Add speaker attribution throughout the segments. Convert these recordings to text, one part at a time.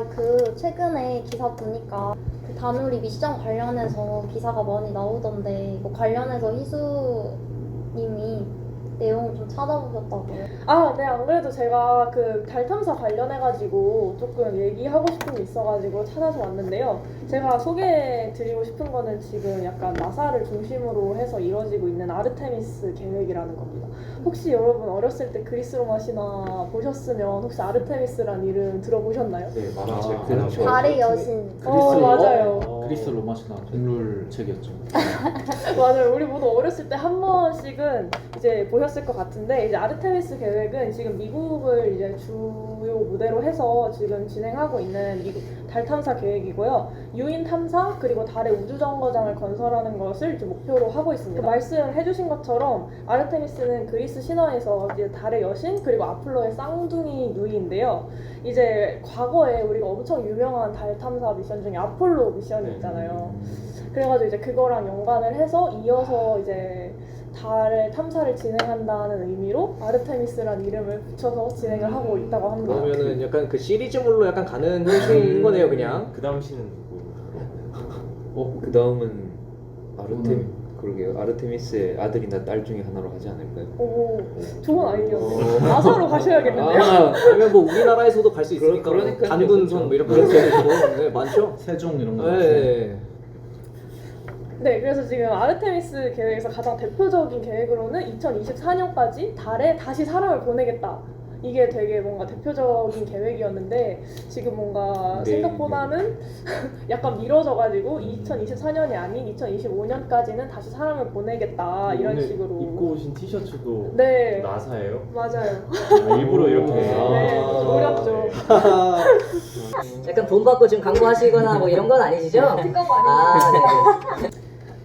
Speaker 1: 그 최근에 기사 보니까 그 다누리 미션 관련해서 기사가 많이 나오던데 이거 관련해서 희수님이 내용을 좀 찾아보셨다고요?
Speaker 2: 아, 네, 안 그래도 제가 그 달 탐사 관련해가지고 조금 얘기하고 싶은 게 있어가지고 찾아서 왔는데요. 제가 소개해드리고 싶은 거는 지금 약간 나사를 중심으로 해서 이루어지고 있는 아르테미스 계획이라는 겁니다. 혹시 여러분 어렸을 때 그리스 로마 신화 보셨으면 혹시 아르테미스란 이름 들어보셨나요?
Speaker 3: 네, 만화책.
Speaker 4: 그렇죠.
Speaker 1: 달의 여신.
Speaker 2: 맞아요.
Speaker 4: 그리스 로마 신화 동물 책이었죠.
Speaker 2: 맞아요. 우리 모두 어렸을 때 한 번씩은 이제 보셨을 것 같은데, 이제 아르테미스 계획은 지금 미국을 이제 주요 무대로 해서 지금 진행하고 있는 미국 달 탐사 계획이고요. 유인 탐사 그리고 달의 우주 정거장을 건설하는 것을 이제 목표로 하고 있습니다. 말씀해주신 것처럼 아르테미스는 그리스 신화에서 이제 달의 여신 그리고 아폴로의 쌍둥이 누이인데요. 이제 과거에 우리가 엄청 유명한 달 탐사 미션 중에 아폴로 미션이 있잖아요. 그래가지고 이제 그거랑 연관을 해서 이어서 이제 달 탐사를 진행한다는 의미로 아르테미스라는 이름을 붙여서 진행을 하고 있다고 합니다.
Speaker 3: 그러면은 약간 그 시리즈물로 약간 가는 형식인 거네요, 그냥.
Speaker 5: 그 다음 시는 누구?
Speaker 3: 그 다음은 그러게요. 아르테미스의 아들이나 딸 중에 하나로 하지 않을까요?
Speaker 2: 오, 좋은 아이디어네요. 나사로 가셔야겠는데요?
Speaker 3: 아니면 뭐 우리나라에서도 갈 수 있으니까
Speaker 4: 그러니까요.
Speaker 3: 단군선 뭐 이런 거 네, 많죠?
Speaker 4: 세종 이런 거.
Speaker 3: 네.
Speaker 2: 네, 그래서 지금 아르테미스 계획에서 가장 대표적인 계획으로는 2024년까지 달에 다시 사람을 보내겠다. 이게 되게 뭔가 대표적인 계획이었는데 지금 뭔가
Speaker 3: 네,
Speaker 2: 생각보다는 약간 미뤄져가지고 2024년이 아닌 2025년까지는 다시 사람을 보내겠다 이런
Speaker 5: 오늘
Speaker 2: 식으로.
Speaker 5: 입고 오신 티셔츠도
Speaker 2: 네,
Speaker 5: 나사예요?
Speaker 2: 맞아요.
Speaker 5: 일부러 이렇게.
Speaker 2: 네, 노렸죠.
Speaker 6: 약간 돈 받고 지금 광고하시거나 뭐 이런 건 아니시죠? 네.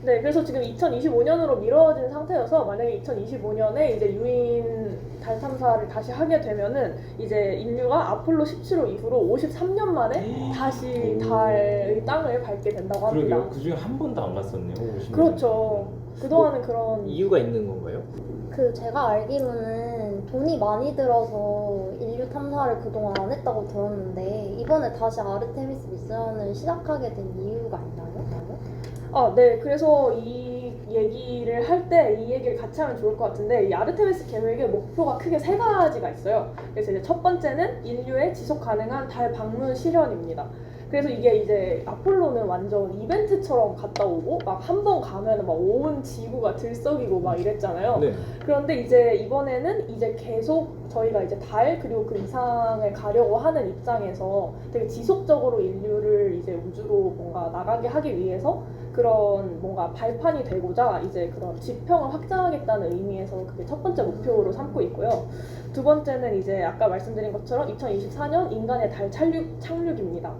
Speaker 2: 네, 그래서 지금 2025년으로 미뤄진 상태여서 만약에 2025년에 이제 유인 달 탐사를 다시 하게 되면은 이제 인류가 아폴로 17호 이후로 53년 만에 다시 달의 땅을 밟게 된다고 합니다.
Speaker 5: 그러게요. 그 중에 한 번도 안 갔었네요. 50년.
Speaker 2: 그렇죠. 그동안은 그런
Speaker 3: 이유가 있는 건가요?
Speaker 1: 그 제가 알기로는 돈이 많이 들어서 인류 탐사를 그동안 안 했다고 들었는데 이번에 다시 아르테미스 미션을 시작하게 된 이유가 있나요?
Speaker 2: 아, 네. 그래서 이 얘기를 할 때 이 얘기를 같이 하면 좋을 것 같은데 이 아르테미스 계획의 목표가 크게 세 가지가 있어요. 그래서 이제 첫 번째는 인류의 지속 가능한 달 방문 실현입니다. 그래서 이게 이제 아폴로는 완전 이벤트처럼 갔다 오고 막 한 번 가면은 막 온 지구가 들썩이고 막 이랬잖아요.
Speaker 3: 네.
Speaker 2: 그런데 이제 이번에는 이제 계속 저희가 이제 달 그리고 그 이상을 가려고 하는 입장에서 되게 지속적으로 인류를 이제 우주로 뭔가 나가게 하기 위해서 그런 뭔가 발판이 되고자 이제 그런 지평을 확장하겠다는 의미에서 그게 첫 번째 목표로 삼고 있고요. 두 번째는 이제 아까 말씀드린 것처럼 2024년 인간의 달 착륙입니다.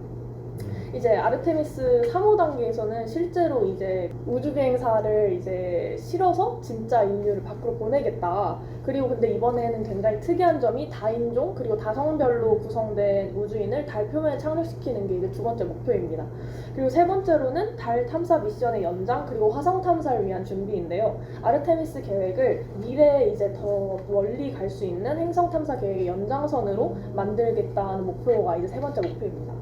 Speaker 2: 이제 아르테미스 3호 단계에서는 실제로 이제 우주 비행사를 이제 실어서 진짜 인류를 밖으로 보내겠다. 그리고 근데 이번에는 굉장히 특이한 점이 다인종 그리고 다성별로 구성된 우주인을 달 표면에 착륙시키는 게 이제 두 번째 목표입니다. 그리고 세 번째로는 달 탐사 미션의 연장 그리고 화성 탐사를 위한 준비인데요. 아르테미스 계획을 미래에 이제 더 멀리 갈 수 있는 행성 탐사 계획의 연장선으로 만들겠다는 목표가 이제 세 번째 목표입니다.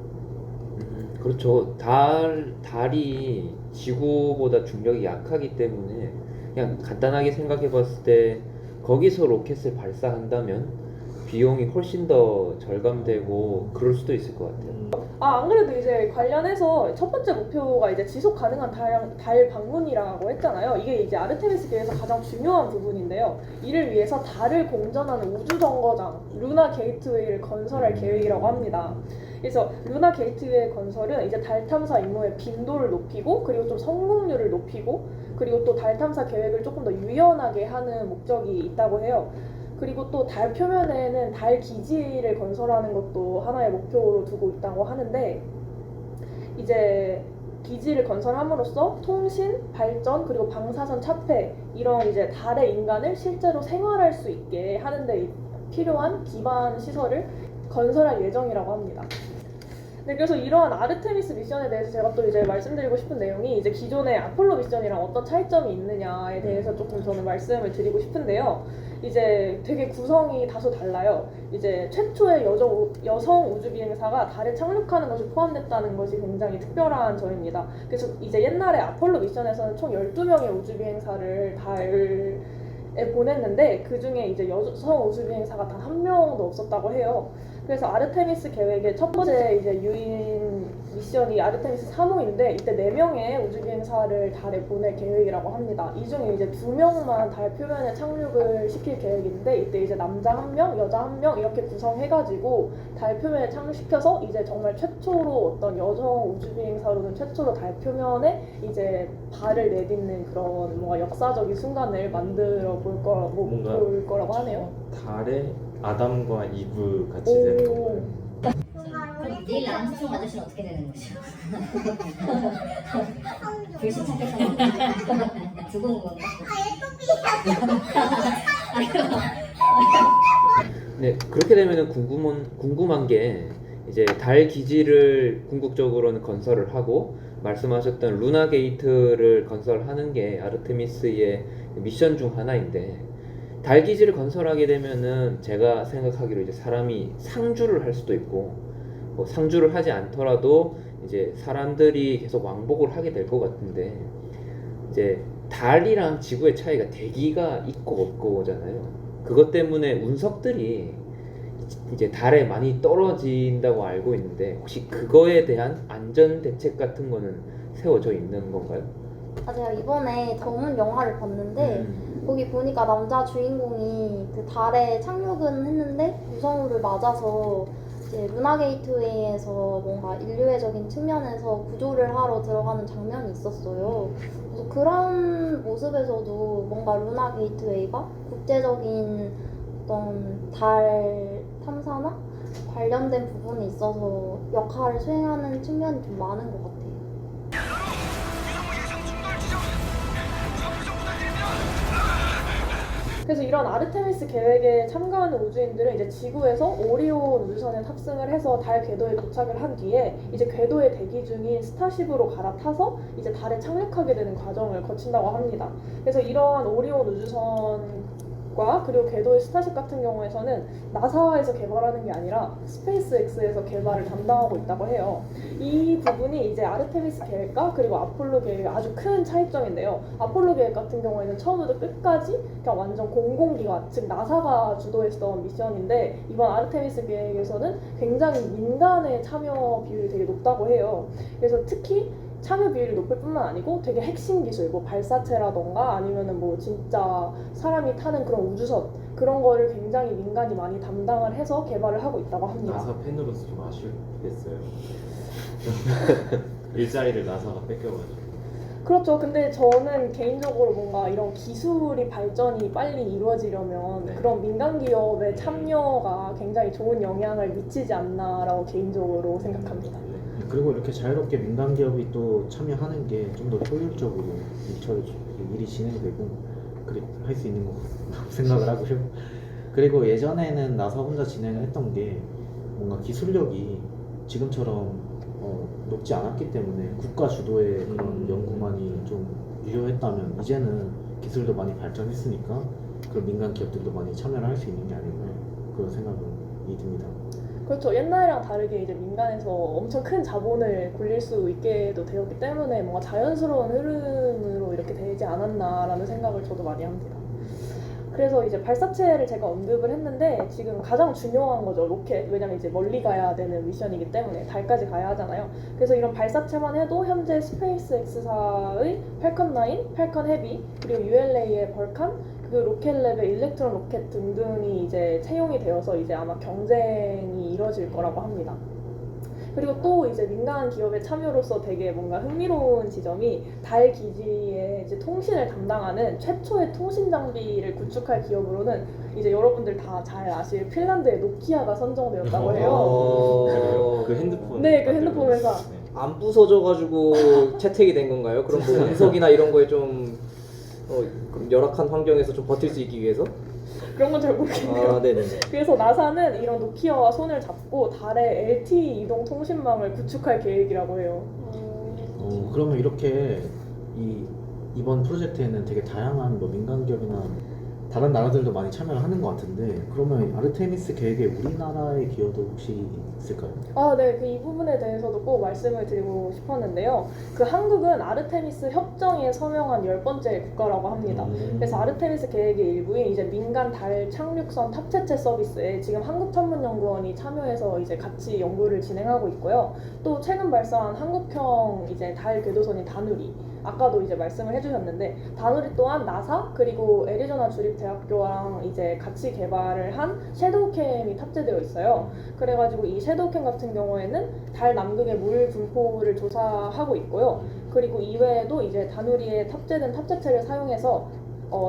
Speaker 3: 그렇죠. 달이 지구보다 중력이 약하기 때문에 그냥 간단하게 생각해 봤을 때 거기서 로켓을 발사한다면 비용이 훨씬 더 절감되고 그럴 수도 있을 것 같아요.
Speaker 2: 아, 안 그래도 이제 관련해서 첫 번째 목표가 이제 지속 가능한 달 방문이라고 했잖아요. 이게 이제 아르테미스 계획에서 가장 중요한 부분인데요. 이를 위해서 달을 공전하는 우주 정거장 루나 게이트웨이를 건설할 계획이라고 합니다. 그래서 루나 게이트웨이 건설은 이제 달 탐사 임무의 빈도를 높이고 그리고 좀 성공률을 높이고 그리고 또 달 탐사 계획을 조금 더 유연하게 하는 목적이 있다고 해요. 그리고 또 달 표면에는 달 기지를 건설하는 것도 하나의 목표로 두고 있다고 하는데 이제 기지를 건설함으로써 통신, 발전, 그리고 방사선 차폐 이런 이제 달의 인간을 실제로 생활할 수 있게 하는 데 필요한 기반 시설을 건설할 예정이라고 합니다. 네, 그래서 이러한 아르테미스 미션에 대해서 제가 또 이제 말씀드리고 싶은 내용이 이제 기존의 아폴로 미션이랑 어떤 차이점이 있느냐에 대해서 조금 저는 말씀을 드리고 싶은데요. 이제 되게 구성이 다소 달라요. 이제 최초의 여성 우주 비행사가 달에 착륙하는 것이 포함됐다는 것이 굉장히 특별한 점입니다. 그래서 이제 옛날에 아폴로 미션에서는 총 12명의 우주 비행사를 달에 보냈는데 그 중에 이제 여성 우주 비행사가 단 한 명도 없었다고 해요. 그래서 아르테미스 계획의 첫 번째 이제 유인 미션이 아르테미스 3호인데 이때 4명의 우주 비행사를 달에 보낼 계획이라고 합니다. 이 중에 이제 2명만 달 표면에 착륙을 시킬 계획인데 이때 이제 남자 1명, 여자 1명 이렇게 구성해가지고 달 표면에 착륙시켜서 이제 정말 최초로 어떤 여성 우주 비행사로는 최초로 달 표면에 이제 발을 내딛는 그런 뭔가 역사적인 순간을 만들어 볼 거라고 하네요.
Speaker 5: 달에 아담과 이브 같이 되는 건가요?
Speaker 6: 그럼 내일 암수성 아저씨는 어떻게 되는 거죠? 불시착해서 죽은 건가?
Speaker 3: 네, 그렇게 되면은 궁금한 게 이제 달 기지를 궁극적으로는 건설을 하고 말씀하셨던 루나 게이트를 건설하는 게 아르테미스의 미션 중 하나인데 달 기지를 건설하게 되면은 제가 생각하기로 이제 사람이 상주를 할 수도 있고 뭐 상주를 하지 않더라도 이제 사람들이 계속 왕복을 하게 될 것 같은데 이제 달이랑 지구의 차이가 대기가 있고 없고잖아요. 그것 때문에 운석들이 이제 달에 많이 떨어진다고 알고 있는데 혹시 그거에 대한 안전 대책 같은 거는 세워져 있는 건가요?
Speaker 1: 아, 제가 이번에 전문 영화를 봤는데 거기 보니까 남자 주인공이 그 달에 착륙은 했는데 우성우를 맞아서 이제 루나 게이트웨이에서 뭔가 인류애적인 측면에서 구조를 하러 들어가는 장면이 있었어요. 그래서 그런 모습에서도 뭔가 루나 게이트웨이가 국제적인 어떤 달 탐사나 관련된 부분에 있어서 역할을 수행하는 측면이 좀 많은 것 같아요.
Speaker 2: 그래서 이런 아르테미스 계획에 참가하는 우주인들은 이제 지구에서 오리온 우주선에 탑승을 해서 달 궤도에 도착을 한 뒤에 이제 궤도에 대기 중인 스타쉽으로 갈아타서 이제 달에 착륙하게 되는 과정을 거친다고 합니다. 그래서 이러한 오리온 우주선과 그리고 궤도의 스타쉽 같은 경우에서는 나사에서 개발하는 게 아니라 스페이스X에서 개발을 담당하고 있다고 해요. 이 부분이 이제 아르테미스 계획과 그리고 아폴로 계획의 아주 큰 차이점인데요. 아폴로 계획 같은 경우에는 처음부터 끝까지 그냥 완전 공공기관, 즉 나사가 주도했던 미션인데 이번 아르테미스 계획에서는 굉장히 민간의 참여 비율이 되게 높다고 해요. 그래서 특히 참여 비율이 높을 뿐만 아니고 되게 핵심 기술, 뭐 발사체라던가 아니면은 뭐 진짜 사람이 타는 그런 우주선 그런 거를 굉장히 민간이 많이 담당을 해서 개발을 하고 있다고 합니다.
Speaker 5: 나사 팬으로서 좀 아쉽겠어요. 일자리를 나사가 뺏겨가지고.
Speaker 2: 그렇죠. 근데 저는 개인적으로 뭔가 이런 기술이 발전이 빨리 이루어지려면
Speaker 5: 네.
Speaker 2: 그런 민간 기업의 참여가 굉장히 좋은 영향을 미치지 않나라고 개인적으로 생각합니다.
Speaker 4: 그리고 이렇게 자유롭게 민간 기업이 또 참여하는 게 좀 더 효율적으로 일이 진행되고 그래 할 수 있는 것 같다고 생각을 하고요. 그리고 예전에는 나사 혼자 진행을 했던 게 뭔가 기술력이 지금처럼 높지 않았기 때문에 국가 주도의 그런 연구만이 좀 유효했다면 이제는 기술도 많이 발전했으니까 그런 민간 기업들도 많이 참여를 할 수 있는 게 아닌가 그런 생각이 듭니다.
Speaker 2: 그렇죠. 옛날이랑 다르게 이제 민간에서 엄청 큰 자본을 굴릴 수 있게도 되었기 때문에 뭔가 자연스러운 흐름으로 이렇게 되지 않았나라는 생각을 저도 많이 합니다. 그래서 이제 발사체를 제가 언급을 했는데 지금 가장 중요한 거죠, 로켓. 왜냐면 이제 멀리 가야 되는 미션이기 때문에 달까지 가야 하잖아요. 그래서 이런 발사체만 해도 현재 스페이스X사의 팔컨 9, 팔컨 헤비, 그리고 ULA의 벌칸, 그 로켓랩의 일렉트론 로켓 등등이 이제 채용이 되어서 이제 아마 경쟁이 이뤄질 거라고 합니다. 그리고 또 이제 민간 기업의 참여로서 되게 뭔가 흥미로운 지점이 달 기지의 이제 통신을 담당하는 최초의 통신 장비를 구축할 기업으로는 이제 여러분들 다 잘 아실 핀란드의 노키아가 선정되었다고 해요.
Speaker 5: 그 핸드폰.
Speaker 2: 네, 그 핸드폰 회사.
Speaker 7: 안 부서져가지고 채택이 된 건가요? 그럼 뭐 운석이나 이런 거에 좀 그럼 열악한 환경에서 좀 버틸 수 있기 위해서?
Speaker 2: 그런 건 잘 모르겠네요.
Speaker 7: 아, 네네네.
Speaker 2: 그래서 나사는 이런 노키아와 손을 잡고 달에 LTE 이동 통신망을 구축할 계획이라고 해요.
Speaker 4: 그러면 이렇게 이번 프로젝트에는 되게 다양한 뭐 민간 기업이나 다른 나라들도 많이 참여를 하는 것 같은데, 그러면 아르테미스 계획에 우리나라의 기여도 혹시 있을까요?
Speaker 2: 아, 네. 이 부분에 대해서도 꼭 말씀을 드리고 싶었는데요. 한국은 아르테미스 협정에 서명한 10번째 국가라고 합니다. 그래서 아르테미스 계획의 일부인 이제 민간 달 착륙선 탑재체 서비스에 지금 한국천문연구원이 참여해서 이제 같이 연구를 진행하고 있고요. 또 최근 발사한 한국형 이제 달 궤도선인 다누리, 아까도 이제 말씀을 해주셨는데, 다누리 또한 나사 그리고 애리조나 주립대학교랑 이제 같이 개발을 한 섀도우캠이 탑재되어 있어요. 그래가지고 이 섀도우캠 같은 경우에는 달 남극의 물 분포를 조사하고 있고요. 그리고 이외에도 이제 다누리에 탑재된 탑재체를 사용해서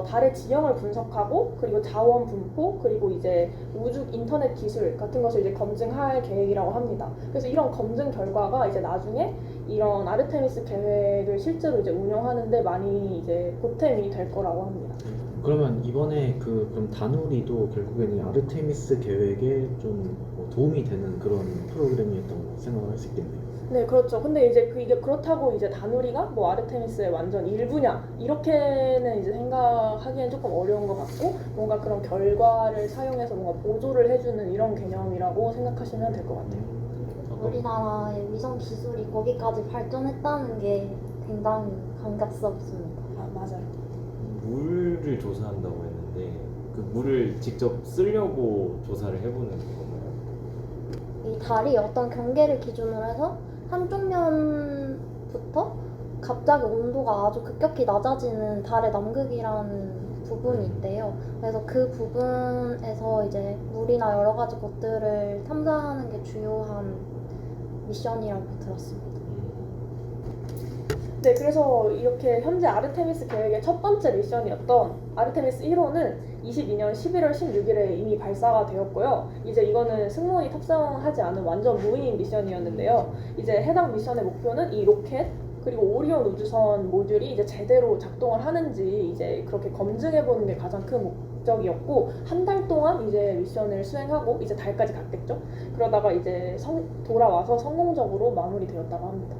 Speaker 2: 달의 지형을 분석하고, 그리고 자원 분포, 그리고 이제 우주 인터넷 기술 같은 것을 이제 검증할 계획이라고 합니다. 그래서 이런 검증 결과가 이제 나중에 이런 아르테미스 계획을 실제로 이제 운영하는데 많이 이제 보탬이 될 거라고 합니다.
Speaker 4: 그러면 이번에 그럼 다누리도 결국에는 이 아르테미스 계획에 좀뭐 도움이 되는 그런 프로그램이었다고 생각을 할 수 있겠네요.
Speaker 2: 네, 그렇죠. 근데 이제 이게 그렇다고 이제 다누리가 뭐 아르테미스의 완전 일부냐, 이렇게는 이제 생각하기엔 조금 어려운 것 같고, 뭔가 그런 결과를 사용해서 뭔가 보조를 해주는 이런 개념이라고 생각하시면 될 것 같아요.
Speaker 1: 우리나라의 위성 기술이 거기까지 발전했다는 게 굉장히 감격스럽습니다.
Speaker 2: 아, 맞아요.
Speaker 5: 물을 조사한다고 했는데 그 물을 직접 쓰려고 조사를 해보는 건가요?
Speaker 1: 이 달이 어떤 경계를 기준으로 해서 한쪽 면부터 갑자기 온도가 아주 급격히 낮아지는 달의 남극이라는 부분이 있대요. 그래서 그 부분에서 이제 물이나 여러 가지 것들을 탐사하는 게 주요한 미션이라고 들었습니다.
Speaker 2: 네, 그래서 이렇게 현재 아르테미스 계획의 첫 번째 미션이었던 아르테미스 1호는 22년 11월 16일에 이미 발사가 되었고요. 이제 이거는 승무원이 탑승하지 않은 완전 무인 미션이었는데요. 이제 해당 미션의 목표는 이 로켓 그리고 오리온 우주선 모듈이 이제 제대로 작동을 하는지 이제 그렇게 검증해 보는 게 가장 큰 목적이었고, 한 달 동안 이제 미션을 수행하고 이제 달까지 갔겠죠. 그러다가 이제 돌아와서 성공적으로 마무리되었다고 합니다.